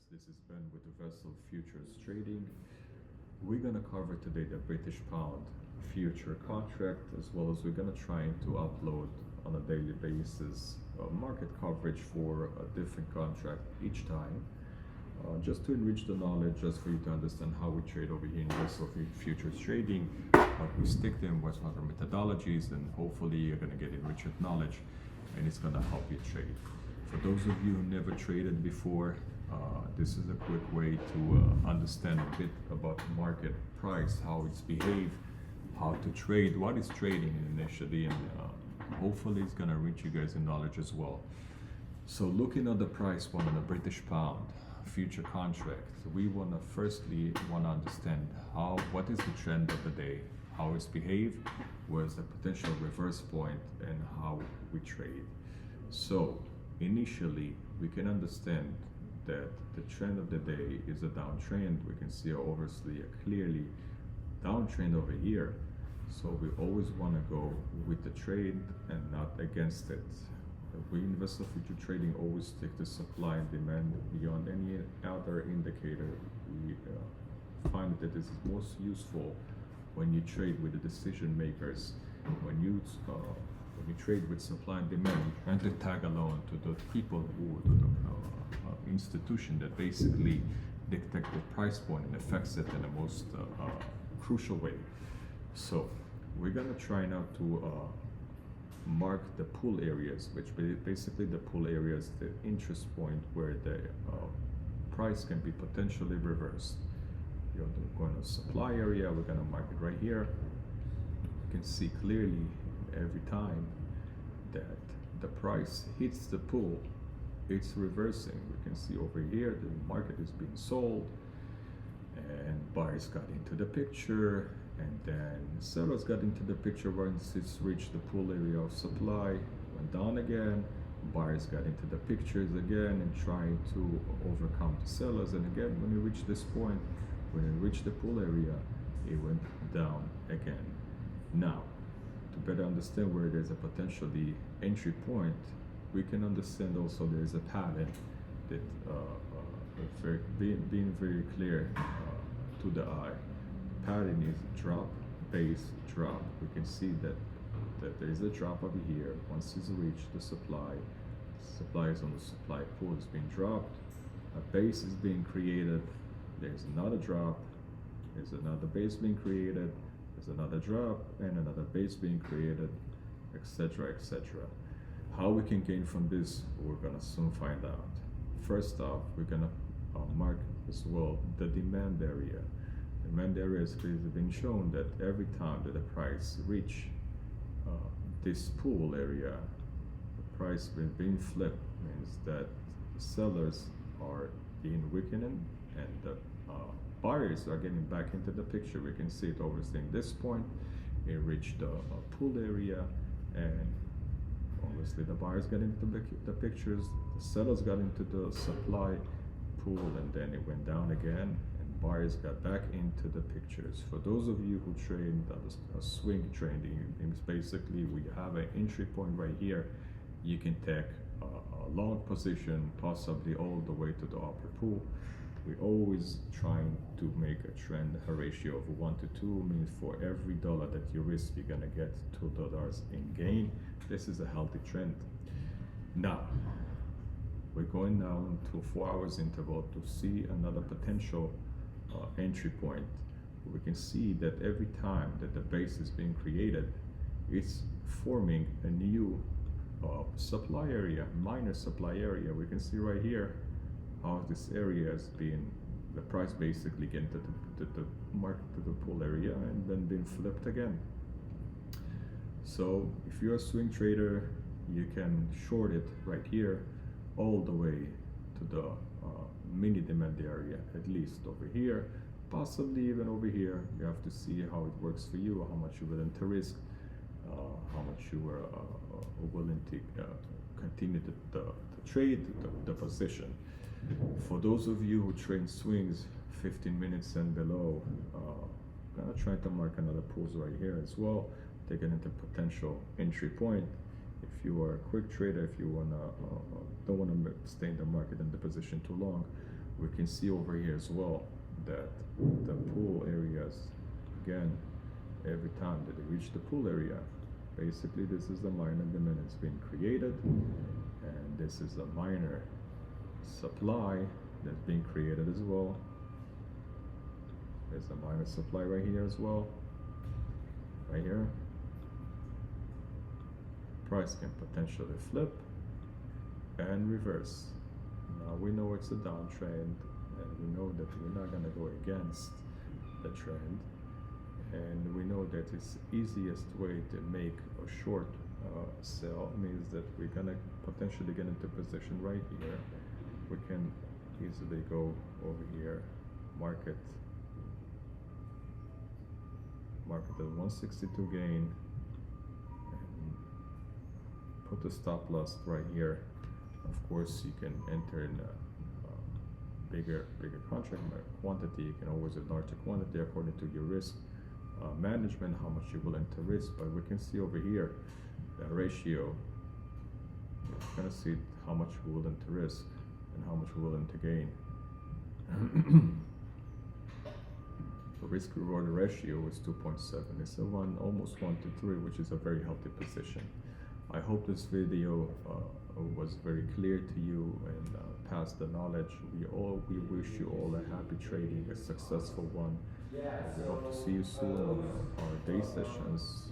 This is Ben with the Vessel Futures Trading. We're going to cover today the British Pound future contract, as well as we're going to try to upload on a daily basis market coverage for a different contract each time, just to enrich the knowledge, just for you to understand how we trade over here in Vessel Futures Trading, what we stick to and what's other methodologies, and hopefully you're going to get enriched knowledge and it's going to help you trade. For those of you who never traded before, this is a quick way to understand a bit about market price, how it's behaved, how to trade, what is trading initially, and hopefully it's going to reach you guys in knowledge as well. So looking at the price point on the British Pound future contract, we want to firstly understand what is the trend of the day, how it's behaved, where's the potential reverse point, and how we trade. So initially we can understand that the trend of the day is a downtrend. We can see obviously a clearly downtrend over here. So we always want to go with the trade and not against it. We in Vessel Future Trading always stick to supply and demand beyond any other indicator. We find that this is most useful when you trade with the decision makers. When you trade with supply and demand, trying to tag along to the people to the institution that basically dictate the price point and affects it in the most crucial way. So we're gonna try now to mark the pull areas, which basically the pull areas, the interest point where the price can be potentially reversed. You're going to supply area, we're gonna mark it right here. You can see clearly every time that the price hits the pull, it's reversing. We can see over here the market is being sold and buyers got into the picture, and then sellers got into the picture once it's reached the pull area of supply, went down again, buyers got into the pictures again and trying to overcome the sellers, and again when you reach this point, when it reached the pull area, it went down again. Now to better understand where there's a potentially entry point, we can understand also there's a pattern that being very clear to the eye. The pattern is drop, base, drop. We can see that there's a drop over here. Once it's reached the supply is on the supply pool, is being dropped, a base is being created, there's another drop, there's another base being created, there's another drop, and another base being created, etc., etc. How we can gain from this, we're gonna soon find out. First off, we're gonna mark as well the demand area. Demand area is being shown that every time that the price reach this pool area, the price being flipped means that the sellers are being weakened and the buyers are getting back into the picture. We can see it obviously in this point. It reached the pool area, and obviously the buyers got into the pictures, the sellers got into the supply pool, and then it went down again and buyers got back into the pictures. For those of you who trade a swing trading, it's basically we have an entry point right here. You can take a long position, possibly all the way to the upper pool. We're always trying to make a trend, a ratio of 1 to 2, means for every dollar that you risk, you're gonna get $2 in gain. This is a healthy trend. Now, we're going now into a 4 hours interval to see another potential entry point. We can see that every time that the base is being created, it's forming a new supply area, minor supply area. We can see right here how this area is being, the price basically getting to the market, to the pull area, and then being flipped again. So if you're a swing trader, you can short it right here all the way to the mini demand area, at least over here, possibly even over here. You have to see how it works for you, how much you're willing to risk, how much you are willing to continue to trade the position. For those of you who trade swings 15 minutes and below, I'm gonna try to mark another pulls right here as well, take it into potential entry point. If you are a quick trader, if you don't want to stay in the market in the position too long, We can see over here as well that the pool areas, again, every time that they reach the pool area, basically this is the minor demand that's being created, and this is a minor supply that's being created as well. There's a minor supply right here as well. Right here. Price can potentially flip and reverse. Now we know it's a downtrend, and we know that we're not going to go against the trend, and we know that it's easiest way to make a short sell means that we're going to potentially get into position right here. We can easily go over here, market at 162 gain, and put the stop loss right here. Of course, you can enter in a bigger contract quantity. You can always have larger quantity according to your risk management, how much you're willing to risk. But we can see over here that ratio. You're gonna see how much we're willing to risk and how much we're willing to gain. The risk reward ratio is 2.7. It's almost 1 to 3, which is a very healthy position. I hope this video was very clear to you and passed the knowledge. We wish you all a happy trading, a successful one. We hope to see you soon on our day sessions.